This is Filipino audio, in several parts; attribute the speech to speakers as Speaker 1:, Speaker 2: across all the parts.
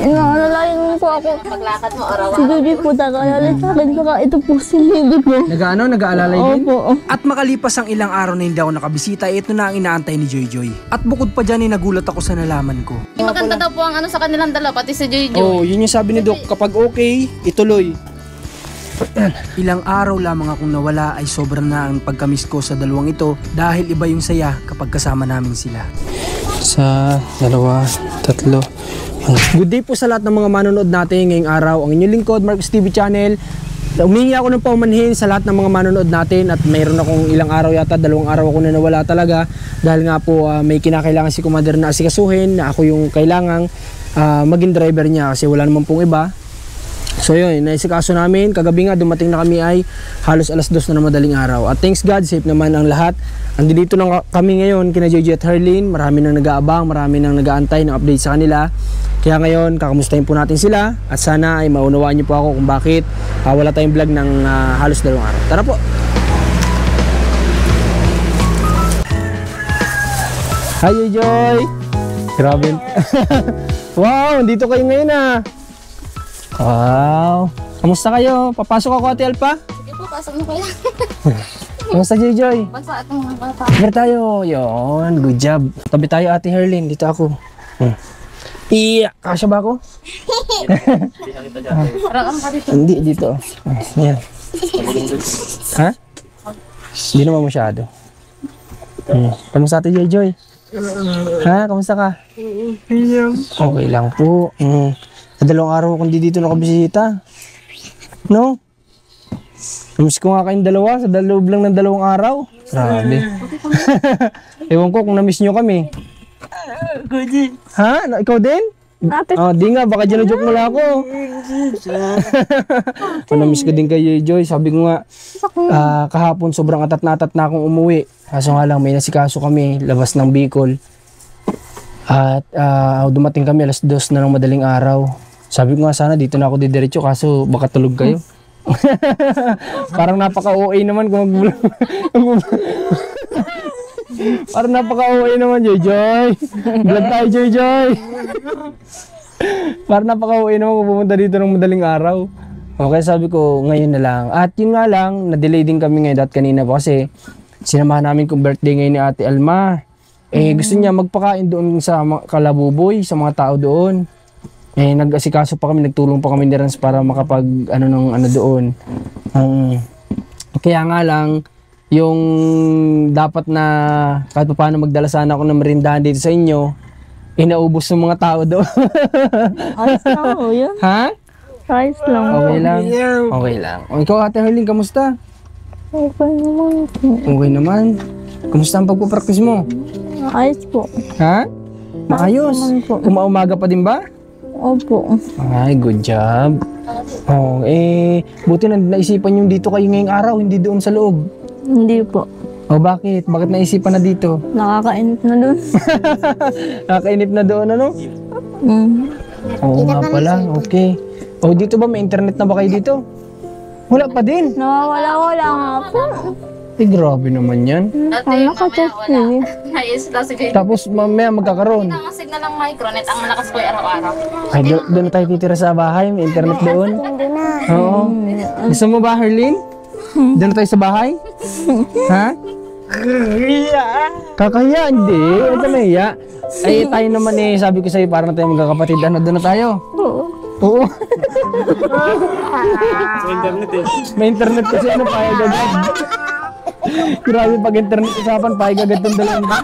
Speaker 1: Naalalayan po ako.
Speaker 2: Paglakad mo, araw.
Speaker 1: Si Jojo po nag-aalala sa akin. Saka ito po si Baby ko.
Speaker 3: Nag-aalalay din?
Speaker 1: Opo.
Speaker 3: At makalipas ang ilang araw na hindi ako nakabisita, ito na ang inaantay ni Joy Joy. At bukod pa dyan, nagulat ako sa nalaman ko.
Speaker 2: Maganda daw po ang ano sa kanilang dalawa, pati si Jojo.
Speaker 3: Oh, yun yung sabi ni Doc, kapag okay, ituloy. Ilang araw lamang akong nawala ay sobrang na ang pagkamiss ko sa dalawang ito dahil iba yung saya kapag kasama namin sila. Sa dalawa, tatlo. Good day po sa lahat ng mga manonood natin ngayong araw. Ang inyong lingkod, Marcos TV Channel. Humingi ako ng paumanhin sa lahat ng mga manonood natin at mayroon akong ilang araw yata, 2 araw ako na nawala talaga dahil nga po may kinakailangan si Commander na asikasuhin na ako yung kailangang maging driver niya kasi wala naman pong iba. So yun, naisikaso namin. Kagabi nga dumating na kami ay halos alas 2 na ng madaling araw. At thanks God, safe naman ang lahat. Andito na kami ngayon kina Jojo at Herlin. Marami nang nag-aabang, marami nang nag-aantay ng update sa kanila. Kaya ngayon, kakamustahin po natin sila. At sana ay maunawaan niyo po ako kung bakit wala tayong vlog ng halos 2 araw. Tara po! Hi Joy! Grabe. Wow, dito kayo ngayon Wow! Kamusta kayo? Papasok ako, Ate Alpa?
Speaker 2: Sige po, pasok mo kaya.
Speaker 3: Kamusta, Joy?
Speaker 2: Bansa at mga bata.
Speaker 3: Here tayo. Yun, good job. Tabi tayo, Ate Herlin. Dito ako. Iya, kasya ba ako?
Speaker 2: Parang ka dito.
Speaker 3: Hindi, dito. Yan. Ha? Hindi naman masyado. Kamusta, Ate Joy? Ha? Kamusta ka? Okay lang po. Sa 2 araw akong dito nakabisita. No? Namiss ko nga kayong dalawa sa loob lang ng 2 araw. Grabe. Ewan ko kung namiss nyo kami. Ha? Ikaw din? Di nga, baka joke mo lang ako. Namiss ko din kay Joy. Sabi ko nga, kahapon sobrang atat na akong umuwi. Kaso nga lang, may nasikaso kami, labas ng Bicol. At dumating kami alas 2 na ng madaling araw. Sabi ko nga sana dito na ako didiretso kaso baka tulog kayo. Parang napaka-OA naman kung parang napaka-OA naman, Joy. Vlog tayo, Joy. Parang napaka-OA naman kung pumunta dito ng madaling araw. Okay, sabi ko ngayon na lang. At yun nga lang, na-delay din kami ngayon at kanina po kasi sinamahan namin kung birthday ngayon ni Ate Alma. Gusto niya magpakain doon sa Kalabuboy, sa mga tao doon. Nag-asikaso pa kami, nagtulong pa kami ni Rans para makapag doon. Kaya nga lang, yung dapat na kahit paano magdala sana ako ng merindahan dito sa inyo, inaubos ng mga tao doon.
Speaker 1: Ayos lang po yun.
Speaker 3: Ha?
Speaker 1: Ayos lang.
Speaker 3: Okay lang? Okay lang. Ikaw, Ate Herlin, kamusta?
Speaker 1: Okay naman po.
Speaker 3: Okay naman. Kamusta ang pagpupractice mo?
Speaker 1: Ayos po.
Speaker 3: Ha? Maayos?
Speaker 1: naman po.
Speaker 3: Umaumaga pa din ba?
Speaker 1: Opo.
Speaker 3: Ay, good job. Buti na naisipan yung dito kayo ngayong araw, hindi doon sa loob.
Speaker 1: Hindi po.
Speaker 3: Bakit? Bakit naisipan na dito?
Speaker 1: Nakakainit na doon.
Speaker 3: Nakakainip na doon, ano? Oo nga pala, okay. Dito ba may internet na ba kayo dito? Wala pa din.
Speaker 1: Nawawala-wala nga po.
Speaker 3: Grabe naman yan.
Speaker 2: Dati,
Speaker 1: Nakachat
Speaker 2: mamaya wala.
Speaker 1: po.
Speaker 2: Ayos daw si Jojo.
Speaker 3: Tapos mamaya magkakaroon.
Speaker 2: Ang signal ng micronet, ang malakas po ay araw-araw.
Speaker 3: Ay, doon na tayo titira sa bahay, may internet doon. Oo. Gusto mo ba, Herlin? Doon na tayo sa bahay? Ha? Kakahiya, hindi. Huwag ka mahiya. Ay, tayo naman sabi ko sa'yo, parang tayo magkakapatid. Doon na tayo? Oo. May internet kasi payag agad. Grabe pag internet usapan, payag agad itong dalawang ba?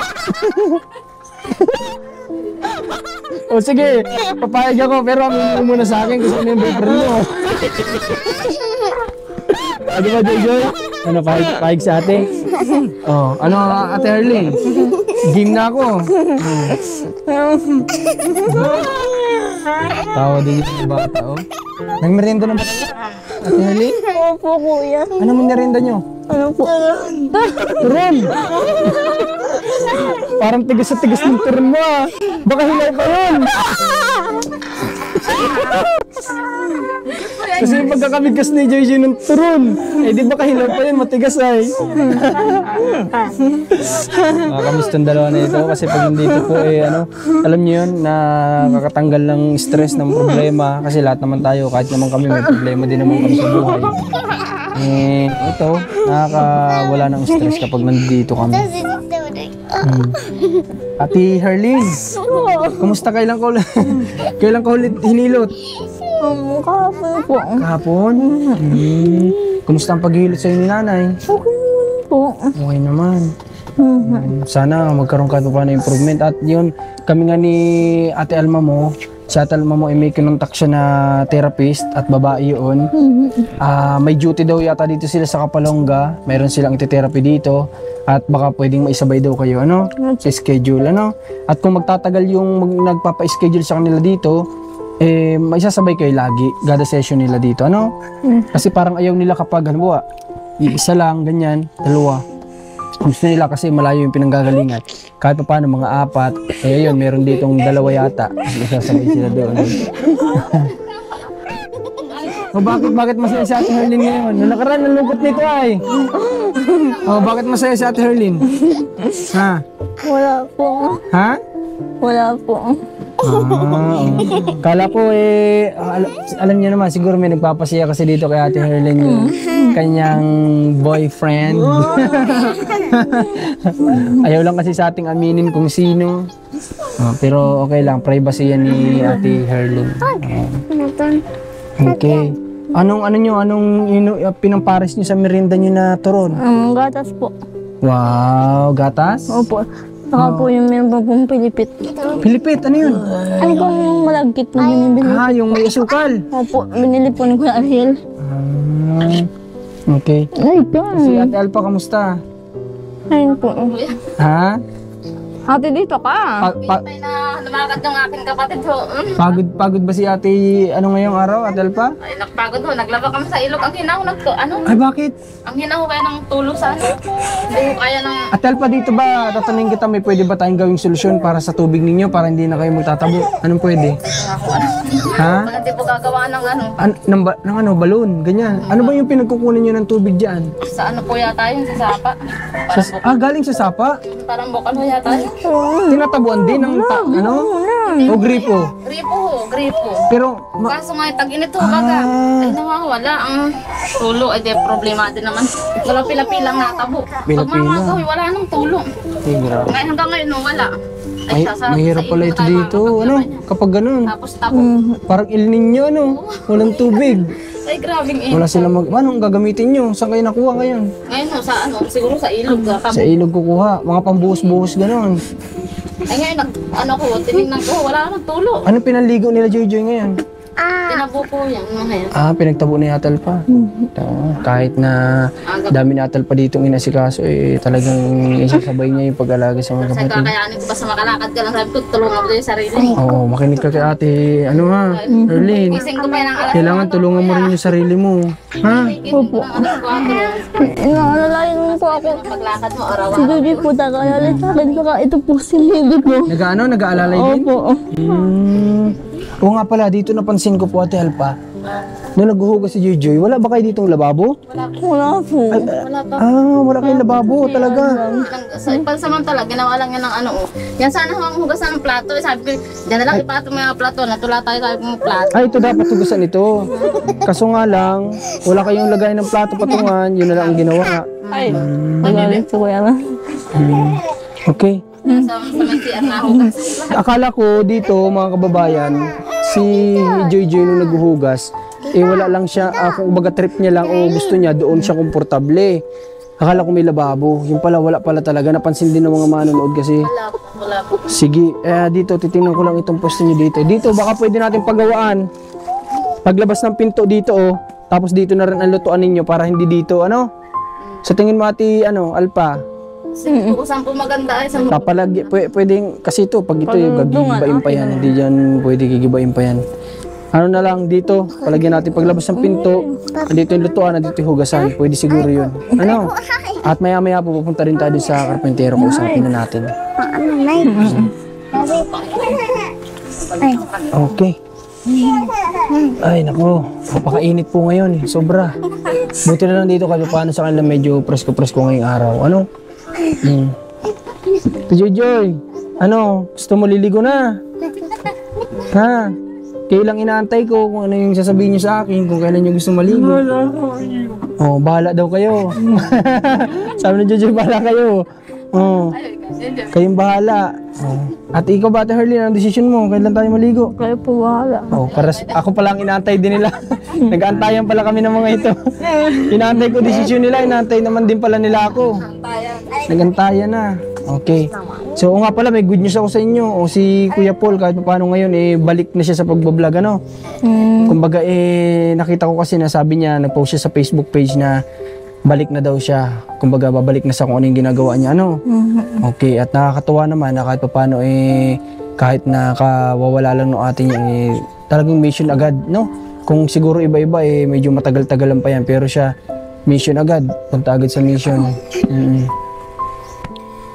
Speaker 3: Sige, papayag ako pero aminin mo muna sa akin kung sino yung boyfriend mo. Ano ba, Joy? Ano, pahig sa ate? Ano, Ate Herlin? Game na ako. Tawa din yung bata, Nagmerienda na ba kayo? Ate Herlin?
Speaker 1: Opo, kuya.
Speaker 3: Ano merienda nyo?
Speaker 1: Ano po?
Speaker 3: Turon! Parang tigas sa tigas ng turon mo, Baka hilaw pa yun! Kasi pagkakabigkas ni JJ ng turon. Eh, di ba kahilaw pa yan, matigas ay. Nakakamiss tong dalawa na ito kasi pag hindi ito po eh, ano, alam niyo yun, nakakatanggal ng stress ng problema kasi lahat naman tayo, kahit naman kami may problema din naman kami sa buhay. Eh, ito, nakakawala ng stress kapag nandito kami. Ate Herlin, kumusta kailan ka ulit hinilot?
Speaker 1: Kahapon po.
Speaker 3: Kahapon? Kumusta ang paghilot sa'yo ni nanay?
Speaker 1: Okay po.
Speaker 3: Okay naman. Sana magkaroon ka pa ng improvement. At yun, kami nga ni Ate Alma mo, si Ate Alma mo ay may kinontak siya na therapist at babae yun. May duty daw yata dito sila sa Kapalongga. Mayroon silang iti-therapy dito. At baka pwedeng maisabay daw kayo, ano? Sa schedule, ano? At kung magtatagal yung nagpapa-schedule sa kanila dito, eh, maisasabay kayo lagi, gada session nila dito, ano? Kasi parang ayaw nila kapag, halimbawa, isa lang, ganyan, dalawa. Gusto nila kasi malayo yung pinanggagalingan. Kahit pa paano, mga apat, eh yun, meron ditong dalawa yata. Isasabay sila doon. O bakit masaya si Ate Herlin ngayon? Nung nakaraan, nalungkot nito ay. O bakit masaya si Ate Herlin? Ha?
Speaker 1: Wala po.
Speaker 3: Ha?
Speaker 1: Wala po.
Speaker 3: Kala ko eh, alam niyo naman, siguro may nagpapasaya kasi dito kay Ate Herlin yung kanyang boyfriend. Ayaw lang kasi sa ating aminin kung sino. Pero okay lang, privacy yan ni Ate Herlin. Okay. Anong pinampares niyo sa merienda niyo na turon?
Speaker 1: Gatas po.
Speaker 3: Wow, gatas?
Speaker 1: Opo. Saka po yung meron pa pong pilipit.
Speaker 3: Pilipit, ano yun?
Speaker 1: Ano po yung malagkit na binibili?
Speaker 3: Yung may asukal.
Speaker 1: Opo, binili po ni Kuya Ariel.
Speaker 3: Okay.
Speaker 1: Ay,
Speaker 3: Si Ate Alpa, kamusta?
Speaker 1: ayun po.
Speaker 3: Ha?
Speaker 1: Ate, dito ka.
Speaker 2: Hintay na lumakad yung aking kapatid ho.
Speaker 3: Pagod ba si Ate, ano ngayong araw, Ate Alpa?
Speaker 2: Ay, nakapagod ho. Naglaba kami sa ilog. Ang hinaw,
Speaker 3: Ay, bakit?
Speaker 2: ang hinaw kaya ng tulo sa ano. Hindi ho kaya ng...
Speaker 3: Ate Alpa, dito ba, tatanungin kita, may pwede ba tayong gawing solusyon para sa tubig ninyo para hindi na kayo magtatabo? Anong pwede? Ha?
Speaker 2: Hindi po gagawa ng ano.
Speaker 3: Ng ano, balon, ganyan. Ano ba yung pinagkukunin nyo ng tubig dyan?
Speaker 2: Sa ano po yata yun, sa sapa.
Speaker 3: Galing sa sapa?
Speaker 2: Parang bukal ho yata yun.
Speaker 3: Tinatabuan din ng ano? O gripo?
Speaker 2: Gripo ho, gripo.
Speaker 3: Pero,
Speaker 2: Kaso nga, tag-init ho, baga. Ay, nawawala. Ang tulo, ay di problema din naman. Wala pila-pilang natabo. Pag
Speaker 3: Pila-pila.
Speaker 2: mga wala nang tulo.
Speaker 3: tingnan.
Speaker 2: Ngayon hanggang ngayon, no, wala. Ay,
Speaker 3: Mahirap pala ito dito, ano? Kapag ganun.
Speaker 2: Tapos tabo.
Speaker 3: Parang El Nino, ano? Walang tubig.
Speaker 2: Ay, grabing
Speaker 3: Wala silang anong gagamitin nyo? Saan kayo nakuha ngayon?
Speaker 2: Ngayon, no, sa ano, siguro sa ilog.
Speaker 3: Sa ilog kukuha. Mga pambuhos-buhos ganun.
Speaker 2: Ay, ngayon, tinignan ko, wala nang tulo.
Speaker 3: Anong pinaligo nila Joy ngayon?
Speaker 2: Tinabo po yan, ngayon.
Speaker 3: Pinagtabo na yatal pa. Kahit na dami na yatal pa ditong inasikaso, eh talagang isasabay niya yung pag-alaga sa mga
Speaker 2: Kasi
Speaker 3: kapatid.
Speaker 2: kakayanin ko basta makalakad ka lang, sabi ko, tulungan mo din yung sarili.
Speaker 3: Oo, makinig ka kay ate, ano ha, Erlyn.
Speaker 2: Gising ko pa yan ang alas.
Speaker 3: Kailangan tulungan mo rin yung sarili mo. Ha?
Speaker 2: Opo.
Speaker 1: Inaalalayan mo po ako.
Speaker 2: Paglakad mo, araw.
Speaker 1: Si Jojo po tagayalay sa akin. Saka ito po si Libby po.
Speaker 3: Nag-aalalay din?
Speaker 1: Opo.
Speaker 3: Oo nga pala, dito napansin ko po ate Alpa. Nung naghuhugas si Joy, wala ba kayo ditong lababo?
Speaker 1: Wala po.
Speaker 2: Wala pa.
Speaker 3: Wala kayong lababo talaga.
Speaker 2: Sa pansamantala, ginawa lang yan ng ano. Yan sana ang hugasan ng plato. Sabi ko, dyan na lang ipato mo yung plato. Natula tayo sabi mo plato.
Speaker 3: Ito dapat hugasan ito. Kaso nga lang, wala kayong lagay ng plato patungan, yun na lang ang ginawa.
Speaker 1: Ay, magaling po kuya na.
Speaker 3: Okay.
Speaker 2: Sa may CR na hugas.
Speaker 3: Akala ko dito, mga kababayan, si Joy nung naghuhugas, wala lang siya, kung baga trip niya lang o gusto niya, doon siya komportable. Akala ko may lababo. Yung pala, wala pala talaga. Napansin din ng mga manonood kasi.
Speaker 2: Wala po.
Speaker 3: Sige, dito, titingnan ko lang itong posto niyo dito. Dito, baka pwede natin pagawaan. Paglabas ng pinto dito, tapos dito na rin ang lutuan ninyo para hindi dito, ano? Sa tingin mo ati, Alpa,
Speaker 2: Sige po, saan po maganda ay sa
Speaker 3: papalagi, pwedeng, kasi ito, pag ito, gigibain pa yan. Hindi dyan pwede gigibain pa yan. Ano na lang dito, palagyan natin paglabas ng pinto, dito yung lutuan, dito yung hugasan. Pwede siguro yun. Ano? At maya-maya po pupunta rin tayo sa karpentero kung usapin na natin. Okay. Ay, nako. Napakainit po ngayon. Sobra. Buti na lang dito kahit paano sa kanila medyo presko-presko ngayong araw. Ano? Joy, ano? Gusto mo liligo na? Ha? Kayo lang inaantay ko kung ano yung sasabihin nyo sa akin, kung kailan nyo gusto maligo. Oh, bahala daw kayo. Sabi na Joy, bahala kayo. Oh, kayong bahala. Oh. At ikaw ba, Ate Herlin, ang desisyon mo? Kailan tayo maligo?
Speaker 1: Kayo po bahala.
Speaker 3: Oh, para ako pala ang inaantay din nila. Nag-aantayan pala kami ng mga ito. Inaantay ko desisyon nila, inaantay naman din pala nila ako. Nag-antayan na. Okay. So, nga pala, may good news ako sa inyo. O si Kuya Paul, kahit paano ngayon, balik na siya sa pagbablog, ano? Kumbaga, nakita ko kasi na sabi niya, nag-post siya sa Facebook page na balik na daw siya. Kumbaga, babalik na sa kung ano yung ginagawa niya, ano? Okay, at nakakatuwa naman na kahit paano, kahit nakawawala lang ng ating talagang mission agad, no? Kung siguro iba-iba, medyo matagal-tagalan pa yan. Pero siya, mission agad. Punta agad sa mission.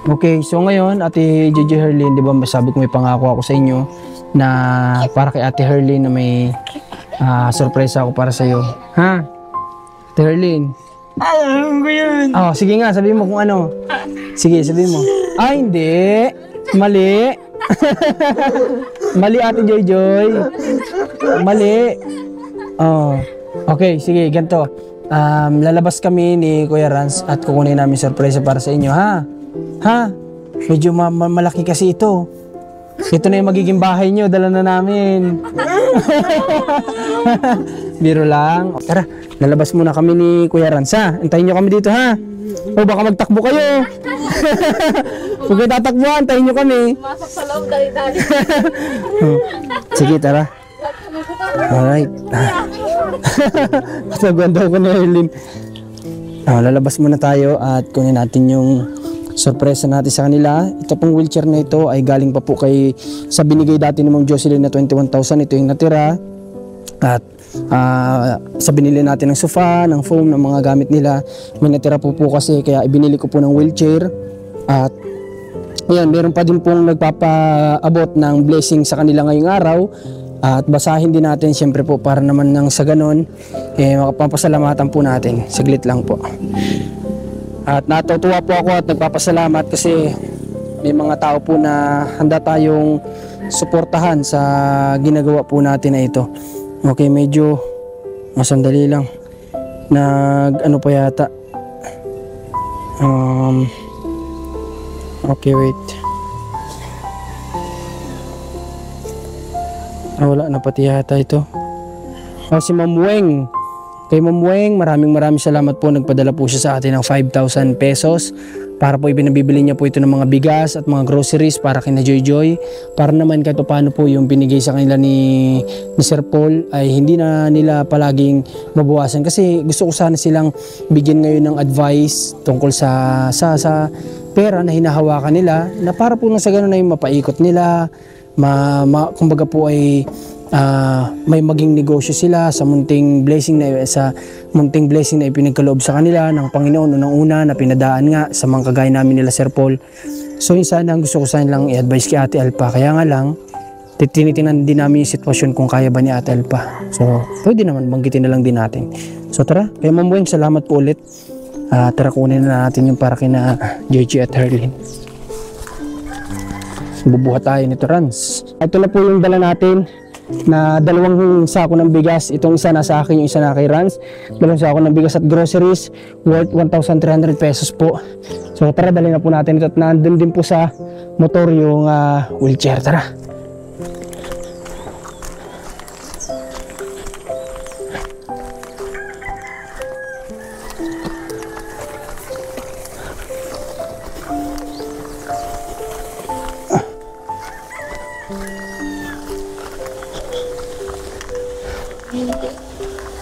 Speaker 3: Okay, so ngayon, Ate JJ Herlin, di ba sabi ko may pangako ako sa inyo na para kay Ate Herlin na may sorpresa ako para sa iyo. Ha? Ate Herlin?
Speaker 4: Alam ko yun.
Speaker 3: Oh, sige nga, sabihin mo kung ano. Sige, sabihin mo. Ay, hindi. Mali. Mali, Ate Joy. Mali. Oh. Okay, sige, ganito. Lalabas kami ni Kuya Rans at kukunin namin sorpresa para sa inyo, ha? Ha? Medyo malaki kasi ito. Ito na yung magiging bahay nyo. Dala na namin. Biro lang. Tara, lalabas muna kami ni Kuya Rans, ha? Antayin nyo kami dito, ha? O baka magtakbo kayo. Huwag kayo tatakbo, antayin nyo kami.
Speaker 2: Masok sa loob, dali-dali.
Speaker 3: Sige, tara. Alright. Nagwanda ko na Herlin. Lalabas muna tayo at kunin natin yung sorpresa natin sa kanila. Ito pong wheelchair na ito ay galing pa po sa binigay dati ni Ma'am Jocelyn na 21,000. Ito yung natira. At sa binili natin ng sofa, ng foam, ng mga gamit nila, may natira po kasi kaya ibinili ko po ng wheelchair. At ayan, meron pa din pong nagpapaabot ng blessing sa kanila ngayong araw. At basahin din natin siyempre po para naman nang sa ganon makapapasalamatan po natin. Saglit lang po. At natutuwa po ako at nagpapasalamat kasi may mga tao po na handa tayong suportahan sa ginagawa po natin na ito. Okay, medyo sandali lang. Ano pa yata. Okay, wait. Wala na pati yata ito. Si Ma'am Weng. Kay Ma'am Weng, maraming salamat po. Nagpadala po siya sa atin ng 5,000 pesos para po ibinabibili niya po ito ng mga bigas at mga groceries para kina Joy. Para naman kahit paano po yung binigay sa kanila ni Sir Paul ay hindi na nila palaging mabawasan. Kasi gusto ko sana silang bigyan ngayon ng advice tungkol sa pera na hinahawakan nila na para po sa ganun ay mapaikot nila. Kumbaga po ay may maging negosyo sila sa munting blessing na ipinagkaloob sa kanila ng Panginoon noong una na pinadaan nga sa mga kagaya namin nila Sir Paul. So yun sana ang gusto ko sana lang i-advise kay Ate Alpa. Kaya nga lang tinitingnan din namin yung sitwasyon kung kaya ba ni Ate Alpa. So pwede naman banggitin na lang din natin. So tara, kay Ma'am Weng, salamat po ulit. Tara, kunin na natin yung para kina JJ at Herlin. Bubuhat tayo nito, Rans. Ito na po yung dala natin na 2 sako ng bigas. Itong isa nasa akin, yung isa na kay Rans. 2 sako ng bigas at groceries worth 1,300 pesos po. So tara, dali na po natin ito. At nandun din po sa motor yung wheelchair. Tara.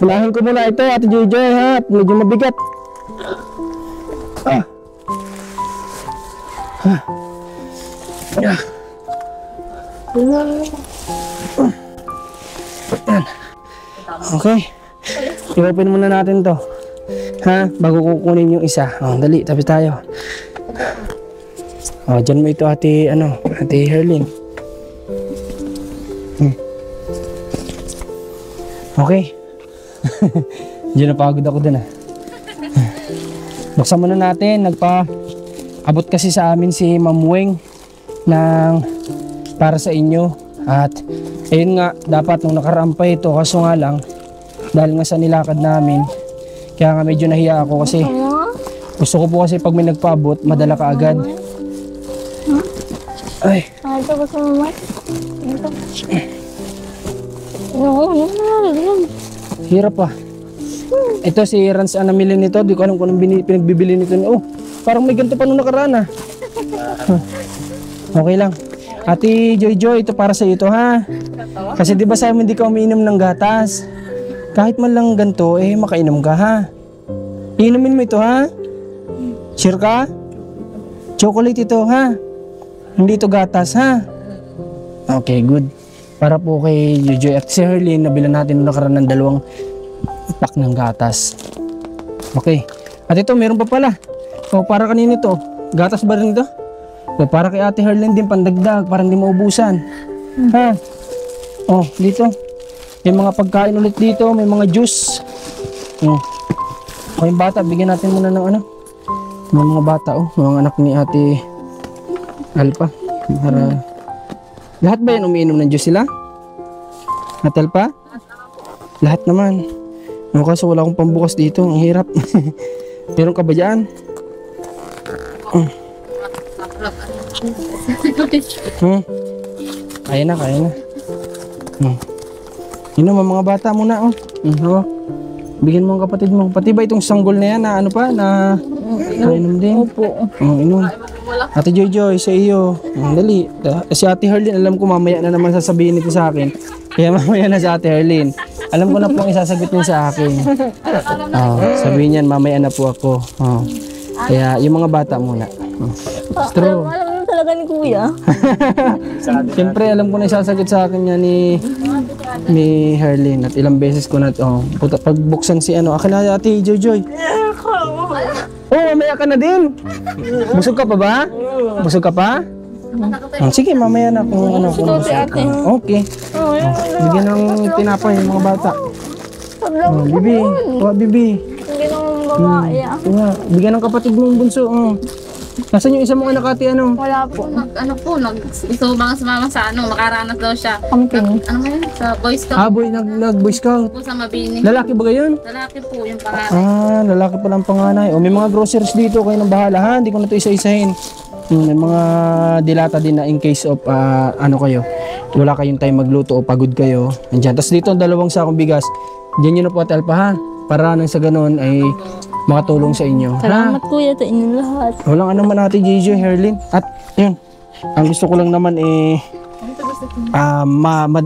Speaker 3: Unahin ko muna ito, Ate JJ, ha? Medyo mabigat. Okay. I-open muna natin to. Ha? Bago kukunin yung isa. Dali, tabi tayo. Dyan mo ito, Ate Herlin. Okay. Diyan napagod ako dun ah. Buksan muna natin. Abot kasi sa amin si Ma'am Weng ng para sa inyo. At ayun nga, dapat nung nakaraan pa ito, kaso nga lang, dahil nga sa nilakad namin, kaya nga medyo nahiya ako kasi gusto ko po kasi pag may nagpaabot, madala ka agad. Ay.
Speaker 1: Ito ko sa mama. Ito.
Speaker 3: Hirap pa. Ito si Rans ang namili nito. Di ko alam kung anong pinagbibili nito. Oh, parang may ganito pa nung nakaraan ah. Okay lang. Ate Joy, ito para sa iyo to ha. Kasi di ba sabi mo hindi ka umiinom ng gatas? Kahit man lang ganito, eh makainom ka ha. Iinumin mo ito ha. Sure ka? Chocolate ito ha. Hindi ito gatas ha. Okay, good. Para po kay Joy at si Herlin, nabilan natin nung nakaraan ng 2 pack ng gatas. Okay. At ito, meron pa pala. O, para kanino ito? Gatas ba rin ito? O, para kay Ate Herlin din, pandagdag, para hindi maubusan. Ha? O, dito. May mga pagkain ulit dito, may mga juice. O, yung bata, bigyan natin muna ng ano. May mga bata, mga anak ni Ate Alpa. Para... Lahat ba yan umiinom ng juice sila? Natal pa? Lahat naman. Ano kaso wala akong pambukas dito. Ang hirap. Meron ka ba dyan? Kaya na. Inom ang mga bata muna. Bigyan mo ang kapatid mo. Pati ba itong sanggol na yan na ano pa? Na inom din?
Speaker 1: Opo.
Speaker 3: Inom. Ate Joy, sa iyo. Dali. Si Ate Herlin, alam ko mamaya na naman sasabihin ito sa akin. Kaya mamaya na si Ate Herlin. Alam ko na po ang isasagot niya sa akin. Sabihin niyan, mamaya na po ako. Kaya yung mga bata muna. True.
Speaker 1: Alam mo talaga ni Kuya.
Speaker 3: Siyempre, alam ko na isasagot sa akin niya ni Herlin. At ilang beses ko na pagbuksan si ano. Akin na Ate Joy. Mamaya ka na din. Busog ka pa ba? Busog ka pa? Sige, mamaya na kung ano. Okay. Bigyan ng tinapay yung mga bata. Bibi. Bibi.
Speaker 1: Hindi naman mamaya.
Speaker 3: Bigyan ng kapatid mong bunso. Nasaan yung isa mong anak ate ano?
Speaker 1: Wala po.
Speaker 2: Isubang sa mama sa makaranas daw siya.
Speaker 1: Camping.
Speaker 2: Ano yun? Sa Boy Scout.
Speaker 3: Nag-Boy Scout.
Speaker 2: Po sa Mabini.
Speaker 3: Lalaki ba gayon?
Speaker 2: Lalaki po yung pangalan.
Speaker 3: Lalaki pa lang panganay. May mga groceries dito, kayo nang bahala ha. Hindi ko na ito isa-isahin. May mga dilata din na in case of ano kayo. Wala kayong time magluto o pagod kayo. Nandiyan. Tapos dito 2 sakong bigas. Diyan nyo na po at Alpa ha. Para nang sa ganun ay makatulong sa inyo.
Speaker 1: Salamat Kuya sa inyo lahat.
Speaker 3: Walang ano man Ate JJ, Herlin. At yun, ang gusto ko lang naman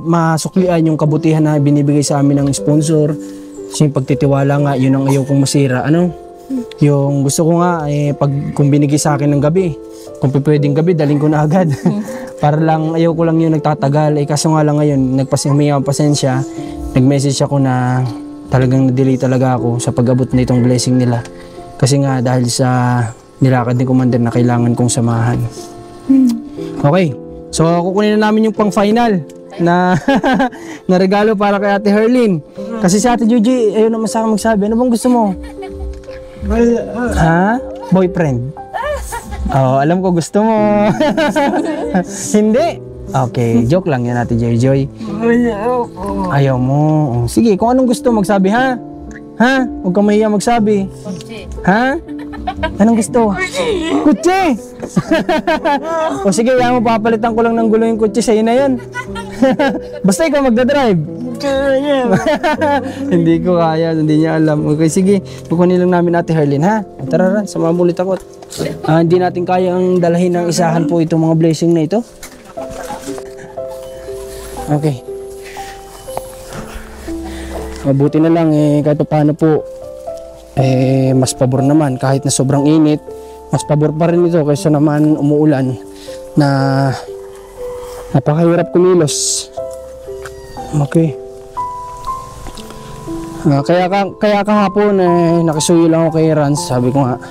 Speaker 3: masuklian yung kabutihan na binibigay sa amin ng sponsor. Kasi yung pagtitiwala nga, yun ang ayaw kong masira. Yung gusto ko nga, kung binigay sa akin ng gabi, kung pwedeng gabi, daling ko na agad. Para lang, ayaw ko lang yung nagtatagal. Kaso nga lang ngayon, humingi ang pasensya. Nag-message ako na talagang na-delay talaga ako sa pag-abot na itong blessing nila. Kasi nga dahil sa nilakad ni Commander na kailangan kong samahan. Okay. So kukunin na namin yung pang-final na na regalo para kay Ate Herlin. Kasi si Ate Juji, ayaw naman sa akin magsabi. Ano bang gusto mo? Ha? Boyfriend? Alam ko gusto mo. Hindi. Okay, joke lang yan Ate Joy. Ayaw mo. Sige, kung anong gusto magsabi ha? Ha? Huwag kang mahiya magsabi. Ha? Anong gusto? Kutsi! O sige, yan mo, papalitan ko lang ng gulo yung kutsi, sa'yo na yan. Basta ikaw magdadrive. Hindi ko kaya, hindi niya alam. Okay, sige, kukunin lang namin Ate Herlin ha? Tara, sama mo ulit ako. Hindi natin kaya ang dalahin ng isahan po itong mga blessing na ito. Okay. Mabuti na lang kahit paano po mas pabor naman kahit na sobrang init, mas pabor pa rin ito kaysa naman umuulan na napakahirap kumilos. Okay. Kaya kahapon nakisuyo lang ako kay Rans, sabi ko nga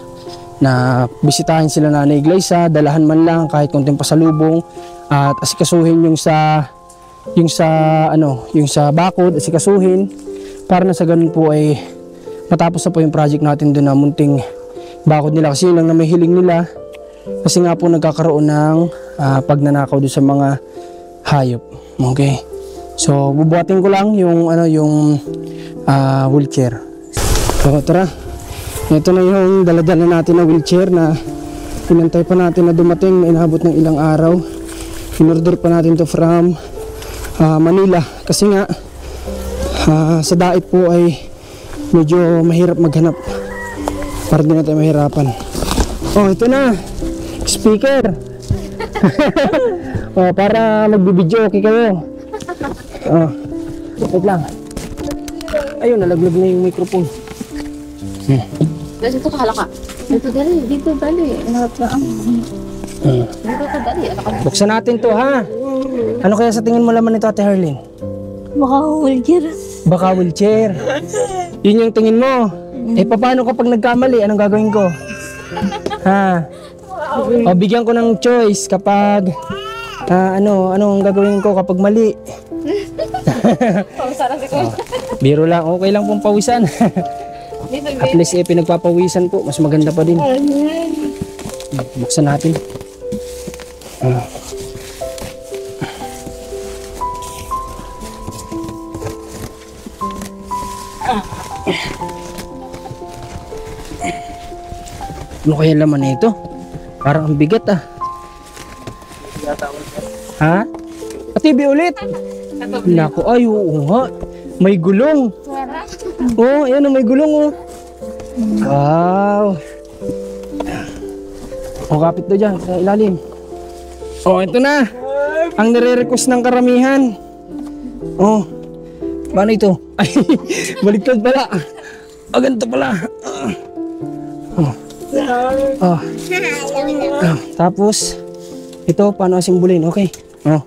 Speaker 3: na bisitahin sila Nanay Glyza, dalahan man lang kahit konting pasalubong at asikasuhin yung sa bakod, asikasuhin para na sa ganun po ay matapos na po yung project natin doon na munting bakod nila, kasi yun lang na may hiling nila, kasi nga po nagkakaroon ng pagnanakaw doon sa mga hayop. Okay, so bubuhatin ko lang yung wheelchair. So tara, ito na yung daladala natin na wheelchair na pinantay pa natin na dumating, inabot ng ilang araw. In-order pa natin to from Manila, kasi nga sa Dait po ay medyo mahirap maghanap para din natin mahirapan. Oh, ito na speaker. Oh, para magbibideo, okay kayo. Oh, wait lang. Ayun, nalaglag na yung microphone.
Speaker 2: Dito ka, halaka. Dito dali. Dito ka dali.
Speaker 3: Buksan natin to, ha? Ano kaya sa tingin mo laman nito, Ate Herlin?
Speaker 1: Baka wheelchair.
Speaker 3: Baka wheelchair. Yun yung tingin mo. Eh, paano kapag nagkamali? Anong gagawin ko? Ha? O, bigyan ko ng choice kapag anong gagawin ko kapag mali? Biro lang, okay lang pong pawisan. At least pinagpapawisan po, mas maganda pa din. Buksan natin. Ano kaya laman na ito? Parang ang bigat ah. Ha? TV ulit? Naku, ay oo nga. May gulong. Oh, ayan, may gulong oh. Wow. O, kapit na dyan, sa ilalim. Oh, ito na. Ang nire-request ng karamihan. Oh, paano ito? Ay, baliktad pala. Ah, ganito pala. Oh. Oh. Tapos, ito, paano simbulin? Okay. Oh.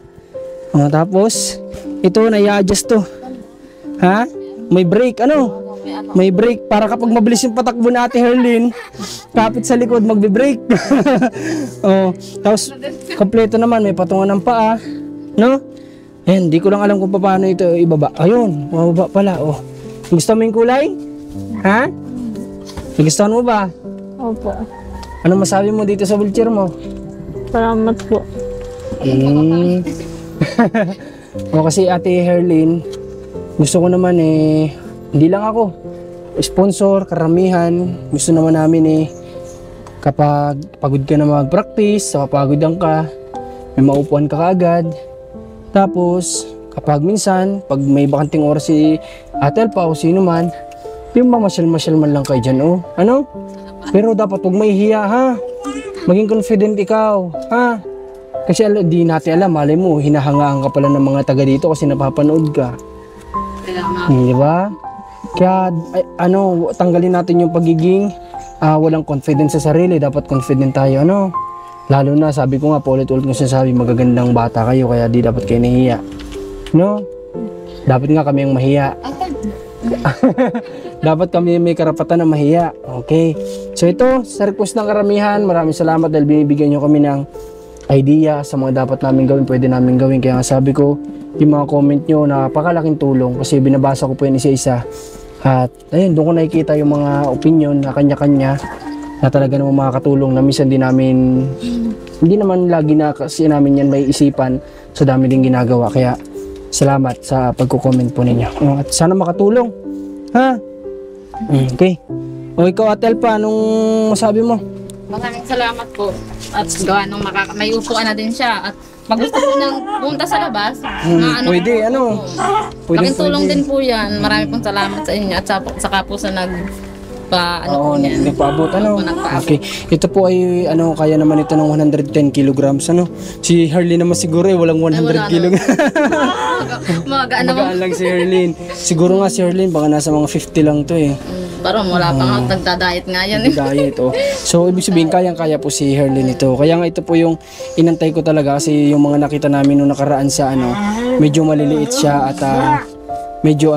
Speaker 3: Oh, tapos, ito, nai-adjust to. Ha? May brake, ano? May brake para kapag mabilis yung patakbo na Ate Herlin, kapit sa likod, magbe-brake. Oh, tapos, kompleto naman, may patungan ng paa. No? Ayan, di ko lang alam kung paano ito ibaba. Ayun, mababa pala. Oh. Gusto mo yung kulay? Ha? Nagustuhan mo ba?
Speaker 1: Opo.
Speaker 3: Ano masabi mo dito sa wheelchair mo?
Speaker 1: Salamat po.
Speaker 3: O kasi Ate Herlin, gusto ko naman hindi lang ako, sponsor, karamihan, gusto naman namin kapag pagod ka na mag-practice, papagodan ka, may maupuan ka kaagad. Tapos, kapag minsan, pag may bakanting oras si Ate Alpa o sino man, yung mamasyal-masyal man lang kayo dyan, oh. Ano? Pero dapat huwag may hiya, ha? Maging confident ikaw, ha? Kasi di natin alam, malay mo, hinahangaan ka pala ng mga taga dito kasi napapanood ka. Di ba? Kaya, tanggalin natin yung pagiging walang confidence sa sarili. Dapat confident tayo, ano? Lalo na, sabi ko nga, paulit-ulit ko sinasabi, magagandang bata kayo, kaya di dapat kayo nahiya. No? Dapat nga kami ang mahiya. Dapat kami may karapatan na mahiya. Okay. So ito, sa request ng karamihan, maraming salamat dahil binibigyan nyo kami ng idea sa mga dapat namin gawin, pwede namin gawin. Kaya nga sabi ko, yung mga comment nyo, napakalaking tulong kasi binabasa ko po yan isa-isa. At ayun, doon ko nakikita yung mga opinion na kanya-kanya na talaga naman makakatulong na minsan din namin, hindi naman lagi na kasi namin yan may isipan, so dami din ginagawa. Kaya salamat sa pagko-comment po ninyo. At sana makatulong. Ha? Okay. O ikaw, Ate Alpa, anong masabi mo?
Speaker 2: Maraming salamat po. At gawa nung may upuan na din siya. At magusto po nang punta sa labas. Na
Speaker 3: Pwede,
Speaker 2: Laking tulong din po yan. Marami pong salamat sa inyo. At saka po sa po niyan.
Speaker 3: Nagpaabot,
Speaker 2: Nagpaabot.
Speaker 3: Okay. Ito po ay, kaya naman ito ng 110 kilograms, Si Herlin naman siguro walang 100 kilograms.
Speaker 2: Magaan
Speaker 3: lang si Herlin. Siguro nga si Herlin, baka nasa mga 50 lang to
Speaker 2: Parang wala pa nga, nagda-diet nga yan
Speaker 3: Diet, oh. So, ibig sabihin, kayang-kaya po si Herlin ito. Kaya nga ito po yung inantay ko talaga kasi yung mga nakita namin nung nakaraan sa medyo maliliit siya at medyo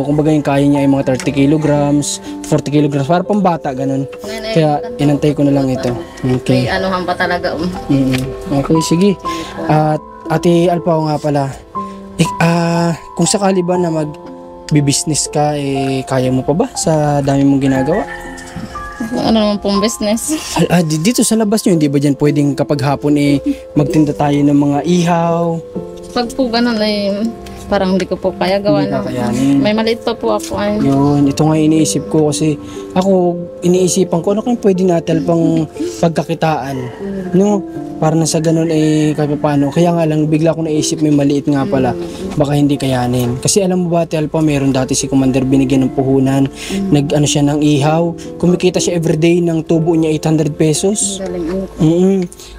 Speaker 3: kumbaga yung kaya niya ay mga 30 kilograms, 40 kilograms, para pang bata, ganun. Kaya inantay ko na lang ito. Okay.
Speaker 2: May anuhan pa talaga.
Speaker 3: Okay, sige. At Ate Alpao nga pala, kung sakali ba na bibisnes ka, kaya mo pa ba sa dami mong ginagawa?
Speaker 2: Ano naman pong business.
Speaker 3: Dito sa labas nyo, hindi ba dyan pwedeng kapag hapon magtinda tayo ng mga ihaw?
Speaker 2: Pag po ganun parang hindi ko po kaya gawa
Speaker 3: Hindi
Speaker 2: na.
Speaker 3: kakayanin.
Speaker 2: May maliit pa po ako.
Speaker 3: Yun, ito nga iniisip ko kasi ako iniisipan ko ano kung pwede natin pang pagkakitaan. No, para na sa ganun kahit paano. Kaya nga lang bigla ko naisip may maliit nga pala. Baka hindi kayanin. Kasi alam mo ba, Telpa, meron dati si Commander binigyan ng puhunan. Nag-ano siya ng ihaw. Kumikita siya everyday ng tubo niya 800 pesos.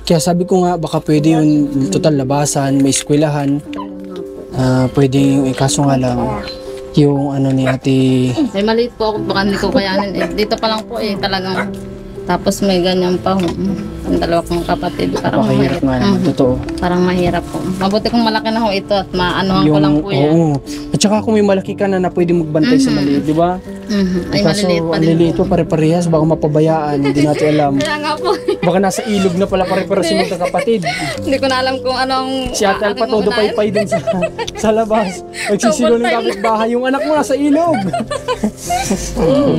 Speaker 3: Kaya sabi ko nga baka pwede yun, total labasan, may eskwelahan. Pwede yung kaso nga lang yung ano ni ate.
Speaker 2: May maliit po ako, baka hindi ko kayanin. Dito pa lang po talagang. Tapos may ganyan pa. Ang dalawa kong kapatid. Parang
Speaker 3: Napakahirap nga naman, totoo.
Speaker 2: Parang mahirap po. Mabuti kung malaki na ho ito at maanohan ko lang po yan.
Speaker 3: Oo. At saka kung may malaki ka na pwede magbantay sa maliit, di ba?
Speaker 2: Ay,
Speaker 3: Kaso
Speaker 2: maliliit pa
Speaker 3: ang
Speaker 2: din
Speaker 3: liliit pa pare-parehas, baka mapabayaan, hindi natin alam.
Speaker 2: Kaya nga po.
Speaker 3: Baka nasa ilog na pala pare-parehas yung magkakapatid.
Speaker 2: Hindi ko na alam kung anong...
Speaker 3: Si Ate Alpa todo paypay din sa labas. Nagsisilo ng kapitbahay, yung anak mo nasa ilog.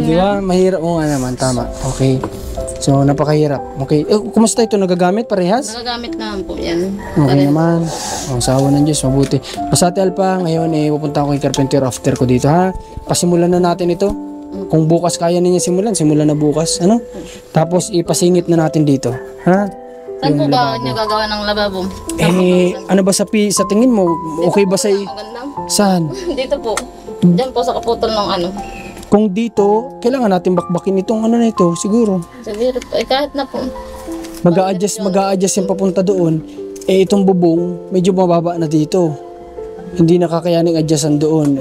Speaker 3: Di ba? Mahirap mo nga naman, tama. Okay. So, napakahirap. Okay. Kumusta ito? Nagagamit parehas?
Speaker 2: Nagagamit naman po yan.
Speaker 3: Okay naman. Sawa ng Diyos, mabuti. Basta Ate Alpa, ngayon pupunta ako kay Carpenter after ko dito, ha? Pasimulan na natin ito. Kung bukas kaya niya simulan na bukas. Ano? Tapos ipasingit na natin dito. Ha?
Speaker 2: Saan po ba niya gagawa ng lababo?
Speaker 3: Ano ba sa tingin mo? Okay ba sa...
Speaker 2: Maganda.
Speaker 3: Saan?
Speaker 2: Dito po. Diyan po sa kaputol ng ano.
Speaker 3: Kung dito, kailangan natin bakbakin itong ano na ito, siguro.
Speaker 2: Siguro po. Kahit na po.
Speaker 3: Mag-a-adjust yung papunta doon. Itong bubong, medyo mababa na dito. Hindi nakakayaning adjustan doon.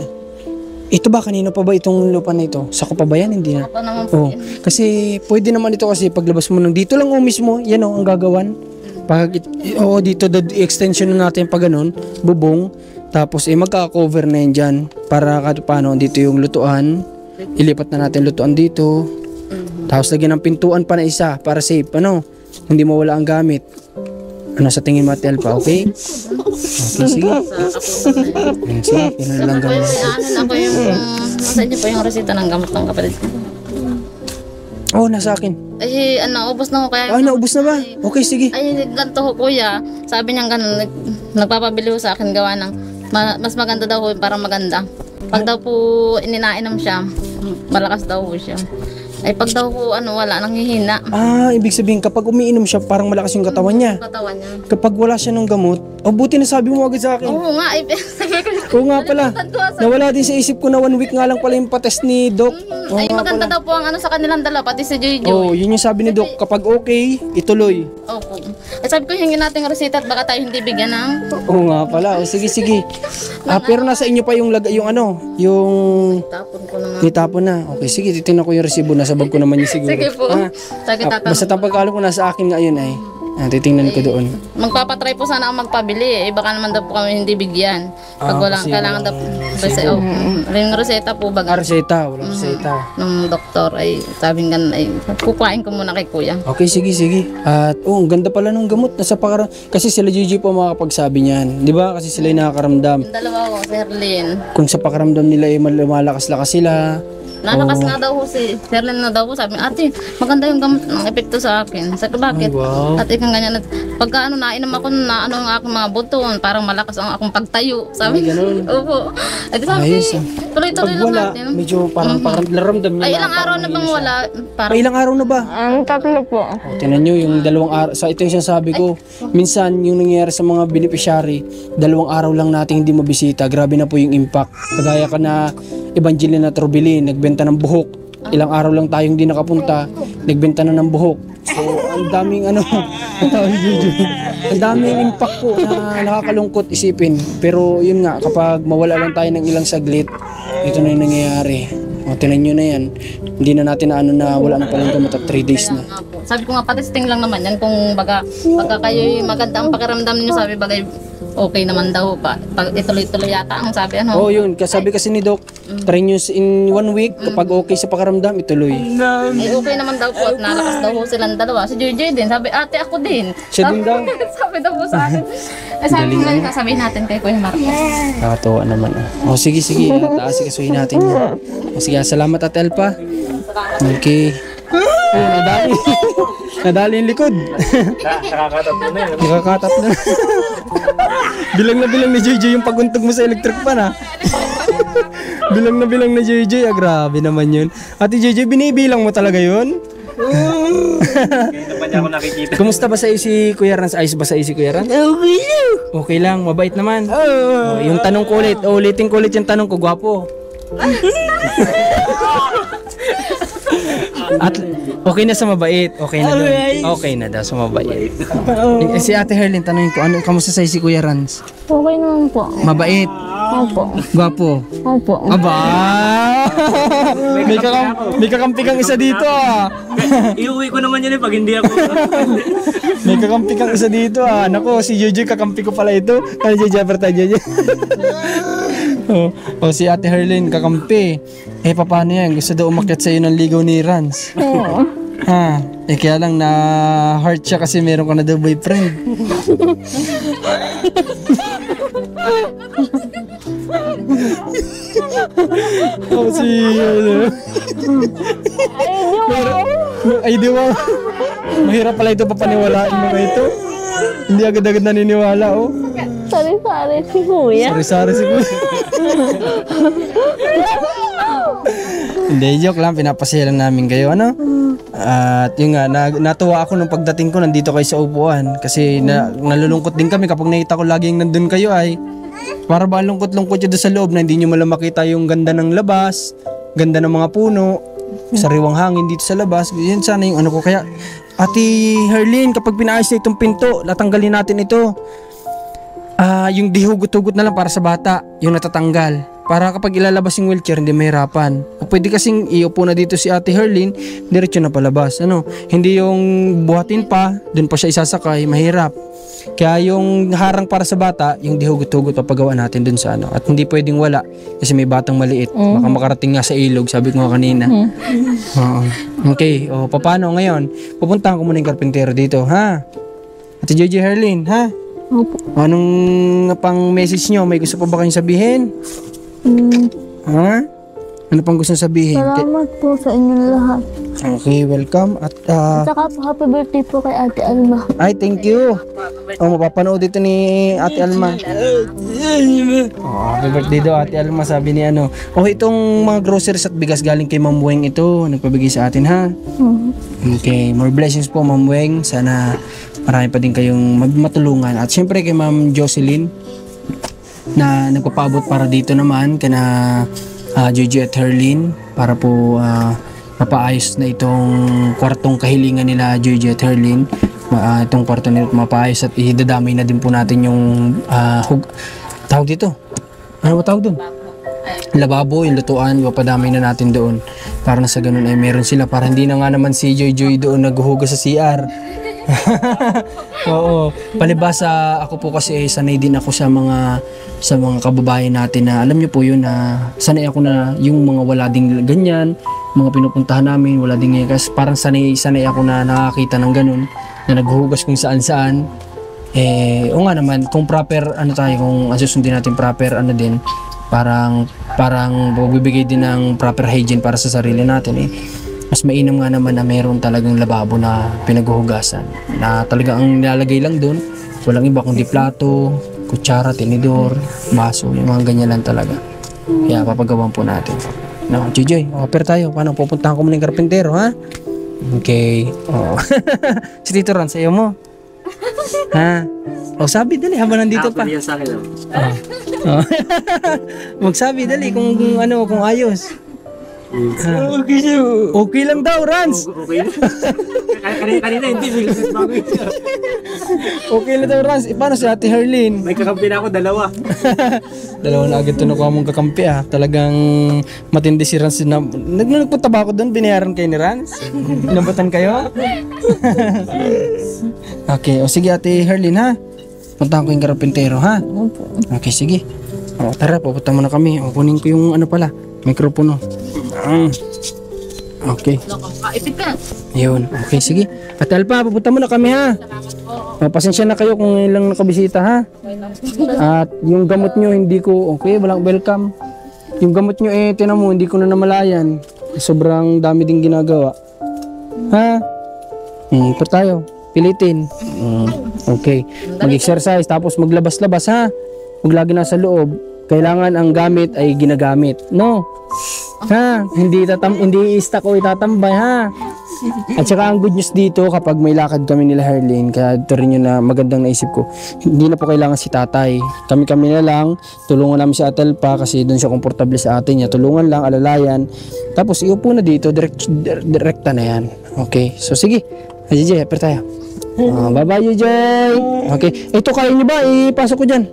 Speaker 3: Ito ba, kanino pa ba itong lupa na ito? Sako pa ba yan? Hindi na.
Speaker 2: Ako naman po yan.
Speaker 3: Kasi pwede naman ito kasi paglabas mo ng dito lang mismo, yan ang gagawan. Dito extension na natin pa ganun, bubong. Tapos magka-cover na yan dyan. Para paano, dito yung lutuan. Ilipat na natin lutuan dito. Tapos lagyan ng pintuan pa na isa para safe. Hindi mawala ang gamit. Sa tingin mo, Ate Alpa, okay? Okay, sige. Sige, yun lang gamit.
Speaker 2: Ako yung... Nasaan niyo po yung resita ng gamot ng kapatid ko?
Speaker 3: Nasa akin.
Speaker 2: Ubos na ko kaya...
Speaker 3: Naubos na ba? Okay, sige.
Speaker 2: Ganito ho kuya. Sabi niya ganun, nagpapabili ho sa akin gawa ng... Mas maganda daw ho, parang maganda. Pag daw po ininainom siya, malakas daw ho siya. Pag daw po wala, nanghihina.
Speaker 3: Ibig sabihin kapag umiinom siya, parang malakas yung katawan niya.
Speaker 2: Katawan niya.
Speaker 3: Kapag wala siya ng gamot, buti na sabi mo agad sa akin.
Speaker 2: Oo nga,
Speaker 3: Oo nga pala. Nawala din sa isip ko na 1 week nga lang pala yung patest ni Doc.
Speaker 2: Maganda daw po ang sa kanilang dala, pati si Jojo.
Speaker 3: Yun yung sabi ni Doc, kapag okay, ituloy.
Speaker 2: Opo. Sabi ko hingin natin resita at baka tayo hindi bigyan ng...
Speaker 3: Oo nga pala. Sige. Pero nasa inyo pa yung yung
Speaker 2: Tapon ko naman.
Speaker 3: nitapon na. Okay, sige, titignan ko yung resibo, nasabag ko naman yung siguro.
Speaker 2: Sige po.
Speaker 3: Basta pagkalo ko nasa akin ngayon titingnan ko doon.
Speaker 2: Magpapatry po sana ako magpabili. Baka naman daw po kami hindi bigyan. Pag wala,
Speaker 3: kasi
Speaker 2: kailangan daw po. Ring reseta po baga.
Speaker 3: Reseta, walang reseta.
Speaker 2: Nung doktor sabing ganun kukuhain ko muna kay kuya.
Speaker 3: Okay, sige. At ang ganda pala ng gamot. Kasi sila Gigi po makakapagsabi niyan. Di ba? Kasi sila yung nakakaramdam.
Speaker 2: Yung dalawa ko, si Herlin.
Speaker 3: Kung sa pakaramdam nila lumalakas-lakas sila.
Speaker 2: Nalakas nga daw ho si Herlin na daw ho. Sabi, ate, maganda yung gamot ng epekto sa akin. Sabi, bakit?
Speaker 3: Wow.
Speaker 2: At ikang ganyan. Pagka nainom ako na ang aking mga buton, parang malakas ang akong pagtayo. Sabi,
Speaker 3: ganun.
Speaker 2: Opo. Sabi, tuloy-tuloy lang natin.
Speaker 3: Medyo parang naramdam niya.
Speaker 2: Ilang araw na bang wala?
Speaker 3: Ilang araw na ba?
Speaker 1: Ang 3 po.
Speaker 3: Tingnan nyo, yung 2 araw. Ito yung sinasabi ko. Minsan, yung nangyayari sa mga beneficiary, 2 araw lang natin hindi mabisita. Grabe na po yung impact. Kagaya ka na Evangelina Trubili, nagbenta ng buhok. Ilang araw lang tayong hindi nakapunta, nagbenta na ng buhok. So, ang daming ang daming impact po na nakakalungkot isipin. Pero yun nga, kapag mawala lang tayo ng ilang saglit, ito na yung nangyayari. Tinan nyo na yan. Hindi na natin na wala na palang gamot at 3 days na.
Speaker 2: Sabi ko nga, patesting lang naman yan. Kung pagka kayo maganda ang pakiramdam niyo, sabi bagay, okay naman daw pa. Pag ituloy-tuloy yata ang sabi ano.
Speaker 3: Oh, yun. Kasabi kasi ni Doc, try nyo in 1 week. Kapag okay sa pakaramdam, ituloy.
Speaker 2: Eh, okay naman daw po at nalakas daw po silang dalawa. Si Joy din, sabi ate ako din.
Speaker 3: Siya din daw.
Speaker 2: Sabi daw po sa akin. Eh, sabi nga sasabihin natin kay Kuya Marcos.
Speaker 3: Nakakatawa naman. Oh, sige. Taas ikasuhin natin yun. Oh, sige, salamat Ate Elpa. Okay. Oh, nadali. Nadali yung likod.
Speaker 4: Nakakatatlo na yun.
Speaker 3: Nakakatatlo. Bilang na bilang ni JJ yung paguntog mo sa electric pan, ha? Bilang na bilang ni JJ. Grabe naman yun. Ate JJ, binibilang mo talaga yun?
Speaker 4: Kaya pa niya ako nakikita.
Speaker 3: Kumusta ba sa si Kuya Rans? Ayos ba sa si Kuya Rans? Okay lang, mabait naman. Oh, yung tanong ko ulit, ulitin ko ulit yung tanong ko, gwapo. At okay na sa mabait, okay na doon. Okay na daw sa mabait. Si Ate Herlin, tanongin ko, ano, kamusta sa si Kuya Rans?
Speaker 1: Okay naman po.
Speaker 3: Mabait,
Speaker 1: Opo.
Speaker 3: gwapo.
Speaker 1: Opo.
Speaker 3: Aba! May kakampi kang isa dito, ah.
Speaker 4: Iuwi ko naman yun pag hindi ako.
Speaker 3: May kakampi kang isa dito, ah. Nako, si Jojo kakampi ko pala ito. Ano, Jojo, Jojo? Si Ate Herlin kakampi. Eh, paano yan? Gusto daw umakyat sa'yo ng ligaw ni Rans.
Speaker 1: Oo.
Speaker 3: Ha? Eh, kaya lang na heart siya kasi meron ka na daw boyfriend. Si ay, di ba? Mahirap pala ito papaniwalaan mo na ito. Hindi agad-agad naniniwala, oh.
Speaker 1: Sari-sari si Kuya.
Speaker 3: Sari-sari si Kuya. Hindi, joke lang. Pinapasaya lang namin kayo, ano? At yun nga, natuwa ako nung pagdating ko, nandito kayo sa upuan. Kasi nalulungkot din kami kapag nakita ko laging nandun kayo ay para ba lungkot-lungkot yun doon sa loob na hindi nyo malang makita yung ganda ng labas, ganda ng mga puno, sariwang hangin dito sa labas. Yan sana yung ano ko. Kaya, Ate Herlin, kapag pinaayos na itong pinto, natanggalin natin ito. Yung dihugot-hugot na lang para sa bata, yung natatanggal. Para kapag ilalabas yung wheelchair, hindi mahirapan. Pwede kasing iupo na dito si Ate Herlin, diretso na palabas. Ano? Hindi yung buhatin pa, dun pa siya isasakay, mahirap. Kaya yung harang para sa bata, yung dihugot-hugot papagawa natin dun sa ano. At hindi pwedeng wala, kasi may batang maliit. Baka makarating nga sa ilog, sabi ko nga kanina. Oo. Okay, o paano ngayon? Pupuntahan ko muna yung karpintero dito, ha? Ate Jojo Herlin, ha?
Speaker 1: Opo.
Speaker 3: Anong pang message nyo? May gusto pa ba kayong sabihin? Ha? Ano pang gusto sabihin?
Speaker 1: Salamat po sa inyong lahat.
Speaker 3: Okay, welcome. At
Speaker 1: Saka po, happy birthday po kay Ate Alma.
Speaker 3: ay, thank you. Mapapanood ito ni Ate Alma. Happy birthday daw Ate Alma, sabi ni ano. Itong mga groceries at bigas galing kay Ma'am Weng ito. Nagpabigay sa atin, ha? Okay, more blessings po Ma'am Weng. Sana marami pa din kayong matulungan. At syempre kay Ma'am Jocelyn na nagpapaabot para dito naman kana Jojo at Herlin para po mapaayos na itong kwartong kahilingan nila Jojo at Herlin. Itong kwarto nila mapaayos at idadamay na din po natin yung tawag dito. Ano ba tawag doon? Lababo, yung lutuan, ipapadamay na natin doon para na sa ganun ay meron sila para hindi na nga naman si Joy doon naghuhugas sa CR. Oo, palibasa ako po kasi sanay din ako sa mga kababayan natin na alam niyo po yun na sanay ako na yung mga wala ding ganyan, mga pinupuntahan namin wala ding ganyan kasi parang sanay ako na nakakita ng ganun na naghuhugas kung saan-saan. O nga naman kung proper kung susundin natin proper din parang magbibigay din ng proper hygiene para sa sarili natin mas mainam nga naman na meron talagang lababo na pinaghuhugasan na talaga ang nilalagay lang doon walang iba kundi plato, kutsara, tinidor, baso, yung mga ganyan lang talaga. Kaya papagawan po natin. No, Jojoy, offer tayo. Paano? Pupuntahan ko muna yung karpintero, ha? Okay. Si Tito Ron, sa'yo mo. Ha? Sabi dali habang nandito pa.
Speaker 4: Yan sa akin.
Speaker 3: Magsabi dali kung ayos. Okay lang daw, Rans.
Speaker 4: Okay. Kanina hindi. Biglang bago yun.
Speaker 3: Okay na daw, Rans. Paano si Ate Herlin?
Speaker 4: May kakampi na ako, dalawa.
Speaker 3: Dalawa na agad ito nakuha mong kakampi Talagang matindi si Rans. Nagpunta ba ako doon? Binayaran kayo ni Rans? Inabatan kayo? Okay, o sige Ate Herlin ha. Puntahan ko yung karapintero ha. Okay, sige. O tara, pupunta muna kami. O kunin ko yung ano pala, mikropono. Okay.
Speaker 2: Ipit ka.
Speaker 3: Yun. Okay, sige. Ate Alpa, pupunta muna kami ha. Pasensya na kayo kung ngayon lang nakabisita ha. At yung gamot nyo hindi ko, okay, walang welcome. Yung gamot nyo tinan mo, hindi ko na namalayan. Sobrang dami din ginagawa. Ha? Ito tayo. Pilitin. Okay. Mag-exercise tapos maglabas-labas ha. Huwag lagi nasa loob. Kailangan ang gamit ay ginagamit. No? Ha? Hindi i-stack o itatambay ha. At saka ang good news dito kapag may lakad kami nila Herlin, kaya ito rin yun na magandang naisip ko, hindi na po kailangan si tatay. Kami na lang, tulungan namin si Atel pa kasi doon siya komportable sa atin niya. Tulungan lang, alalayan. Tapos iupo na dito, direkta na yan. Okay, so sige. Ajay, haper tayo. Bye-bye, Ajay. Okay, ito kaya niyo ba? Ipasok ko dyan.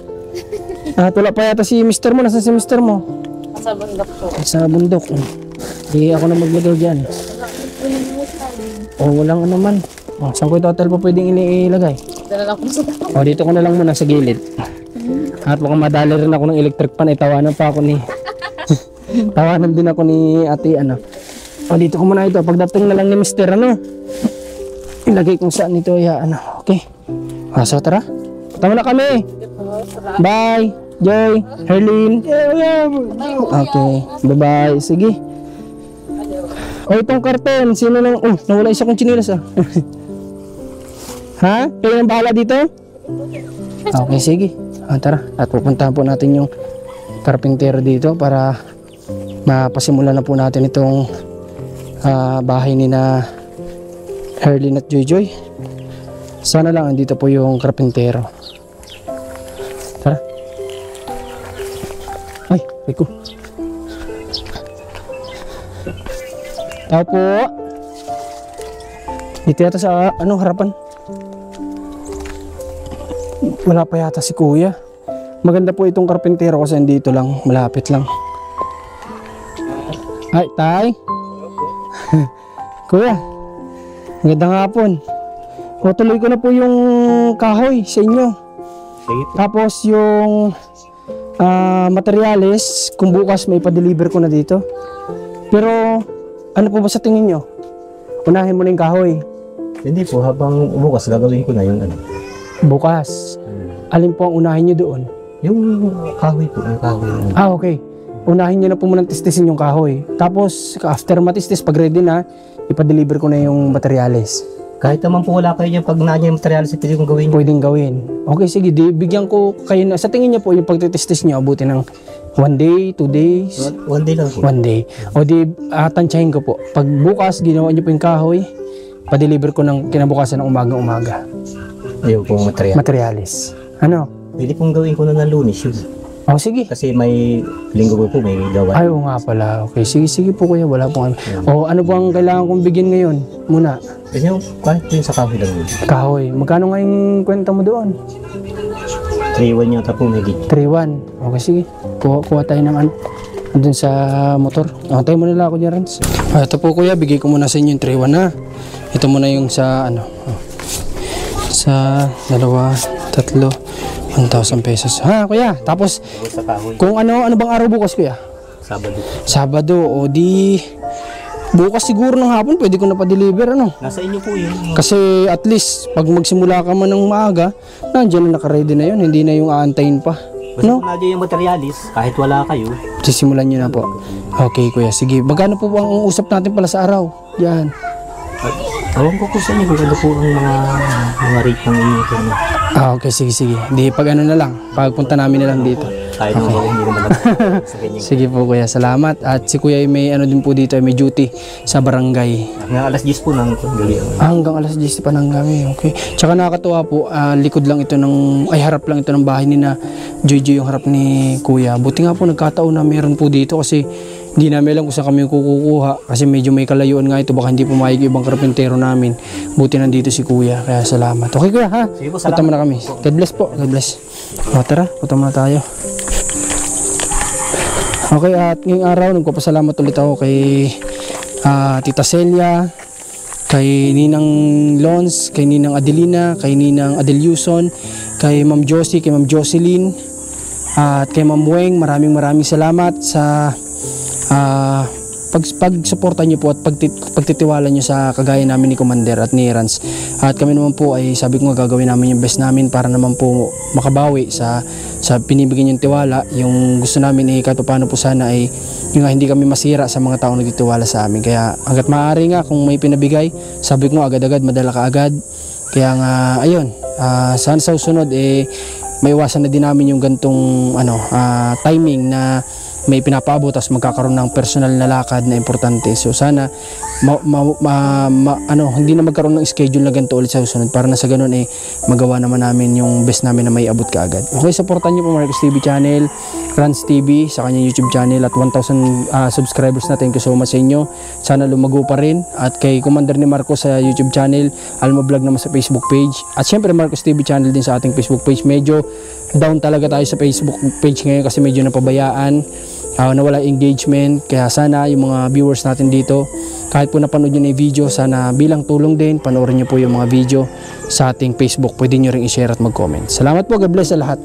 Speaker 3: Tula pa yata si mister mo. Nasaan si mister mo?
Speaker 2: Sa bundok po.
Speaker 3: Sa bundok. Ako na maglagay dyan. Walang ano man. Saan ko ito hotel pa pwedeng ilagay?
Speaker 2: Dala lang po sa
Speaker 3: Dito ko na lang muna sa gilid. At baka madali rin ako ng electric pan. Tawanan pa ako ni... tawanan din ako ni ate ano. Dito ko muna ito. Pagdating na lang ni mister ano. Ilagay kung saan ito. Okay. So tara. Tama na kami. Bye. Joy. Herlin. Okay. Bye-bye. Sige. Itong karton. Sino nang... nawala isa kong chinilas Ha? Kayo nang bahala dito? Okay, sige. Tara. At pupuntahan po natin yung karpintero dito para mapasimulan na po natin itong bahay ni na Herlin at Joy. Sana lang andito po yung karpintero. Tara. Ay, Rico. Tao po. Dito yata sa harapan. Wala pa yata si kuya. Maganda po itong karpintero kasi andito lang, malapit lang. Ay, tay. Kuya. Magandang hapon. Tuloy ko na po yung kahoy sa inyo.
Speaker 4: Sige.
Speaker 3: Tapos yung materyales, kung bukas may pa-deliver ko na dito. Pero ano po ba sa tingin nyo? Unahin mo na yung kahoy.
Speaker 4: Hindi po, habang bukas gagawin ko na yung ano.
Speaker 3: Bukas. Alin po ang unahin nyo doon?
Speaker 4: Yung kahoy po, yung kahoy.
Speaker 3: Okay. Unahin nyo na po munang tistisin yung kahoy. Tapos after matistis, pag ready na, ipa-deliver ko na yung materyales.
Speaker 4: Kahit naman po wala kayo niya pag nanya yung materialis, pwede kong gawin.
Speaker 3: Pwedeng gawin. Okay, sige. Bigyan ko kayo na. Sa tingin niyo po, yung pagtitistis nyo, abuti ng 1 day, 2 days?
Speaker 4: 1 day lang po.
Speaker 3: 1 day. O di, tansyahin ko po. Pag bukas, ginawa niyo po yung kahoy, pa-deliver ko ng kinabukasan ng umaga-umaga.
Speaker 4: Ayun po
Speaker 3: Materialis. Ano?
Speaker 4: Pwede pong gawin ko na ng Lunes yun.
Speaker 3: Sige.
Speaker 4: Kasi may linggo po may gawa.
Speaker 3: Ay, nga pala. Okay, sige po kuya. Wala pong ano. Ano po ang kailangan kong bigyan ngayon? Muna.
Speaker 4: Kasi yung kahit po yung sa kahoy lang yun.
Speaker 3: Kahoy. Magkano nga yung kwenta mo doon?
Speaker 4: 3-1 yata po may
Speaker 3: 3-1. Okay, sige. Kuha tayo ng ano. Doon sa motor. Tayo muna lang ako dyan, Rans. Ito po kuya. Bigay ko muna sa inyo yung 3-1 ha. Ito muna yung sa ano. Sa 2, 3. 1,000 pesos. Ha, kuya. Tapos,
Speaker 4: sa kahoy.
Speaker 3: kung ano bang araw bukas, kuya?
Speaker 4: Sabado.
Speaker 3: Sabado. O di, bukas siguro ng hapon, pwede ko na pa-deliver, ano?
Speaker 4: Nasa inyo po yun.
Speaker 3: Kasi at least, pag magsimula ka man ng maaga, nandiyan na nakaready na yun. Hindi na yung aantayin pa.
Speaker 4: Basta
Speaker 3: No?
Speaker 4: kung nandiyan yung materialis, kahit wala kayo.
Speaker 3: Sisimulan nyo na po. Okay, kuya. Sige. Magkano po ang usap natin pala sa araw? Yan.
Speaker 4: Alam ko po sa inyo kung ano po ang mga rate ng inyo.
Speaker 3: Okay. Sige. Di, pag ano na lang. Pagpunta namin na lang dito.
Speaker 4: Kahit mo hindi naman sa ganyan.
Speaker 3: Sige po, kuya. Salamat. At si kuya ay may ano din po dito, may duty sa barangay.
Speaker 4: Hanggang alas 10 po ng gabi.
Speaker 3: Hanggang alas 10 pa ng gabi. Okay. Tsaka nakakatuwa po, likod lang ito harap lang ito ng bahay ni na Joy yung harap ni kuya. Buti nga po nagkataon na meron po dito kasi Hindi namin alam kung saan kami kukuha kasi medyo may kalayuan nga ito, baka hindi pumayag yung ibang karpentero namin. Buti nandito si kuya, kaya salamat. Okay kuya ha?
Speaker 4: Sige po,
Speaker 3: Punta muna kami. God bless po, God bless. O tara, punta muna tayo. Okay, at ngayong araw nagpapasalamat ulit ako kay Tita Celia, kay Ninang Lons, kay Ninang Adelina, kay Ninang Adeliuson, kay Ma'am Josie, kay Ma'am Jocelyn, at kay Ma'am Weng. Maraming salamat sa pagsuporta niyo po at pagtitiwala niyo sa kagaya namin ni Commander at ni Rans. At kami naman po ay sabi ko nga gagawin namin yung best namin para naman po makabawi sa pinibigyan yung tiwala. Yung gusto namin kahit paano po sana ay yung hindi kami masira sa mga taong nagtitiwala sa amin. Kaya hanggat maaari nga kung may pinabigay, sabi ko nga agad-agad, madala ka agad. Kaya nga ayun, sana sa susunod maiwasan na din namin yung gantong timing na may pinapaabot tapos magkakaroon ng personal na lakad na importante. So sana hindi na magkaroon ng schedule na ganito ulit sa susunod para na sa ganun magawa naman namin yung best namin na may abot kaagad. Okay, supportan niyo po Marcos TV channel, Rans TV sa kanyang YouTube channel at 1,000 subscribers na. Thank you so much sa inyo. Sana lumago pa rin. At kay Commander ni Marcos sa YouTube channel, Alma Vlog naman sa Facebook page. At syempre Marcos TV channel din sa ating Facebook page. Medyo down talaga tayo sa Facebook page ngayon kasi medyo napabayaan. Nawala engagement, kaya sana yung mga viewers natin dito, kahit po napanood nyo na yung video, sana bilang tulong din panoorin nyo po yung mga video sa ating Facebook. Pwede nyo rin i-share at mag-comment. Salamat po, God bless sa lahat.